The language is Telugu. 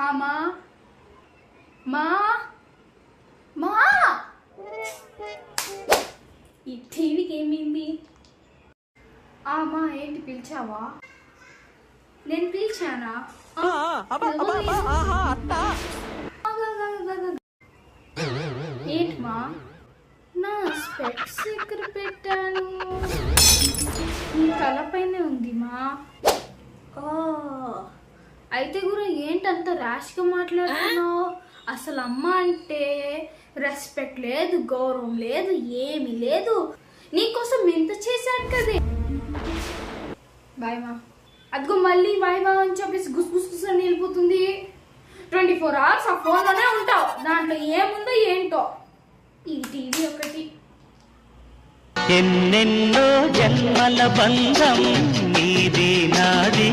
మా మా మా ఈ టీవీకి ఏమైంది? మా ఏంటి పిలిచావా? నేను పిలిచానా? ఏంటి మా? నా స్పెక్స్ ఎక్కడ పెట్టాను? నీ తలపైనే ఉంది మా. అయితే కూడా ఏంటంత ర్యాష్గా మాట్లాడుతున్నావు? అసలు అమ్మ అంటే రెస్పెక్ట్ లేదు, గౌరవం లేదు, ఏమీ లేదు. నీకోసం ఎంత చేశాను కదే. బాయ్ మా. అదిగో మళ్ళీ బాయ్ బా అని చెప్పేసి గుసగుస అని వెళ్ళిపోతుంది. 24 hours ఆ ఫోన్లోనే ఉంటావు. దాంట్లో ఏముందో ఏంటో. ఈ టీవీ ఒకటి. ఎన్నెన్నో జన్మల బంధం నీది నాది.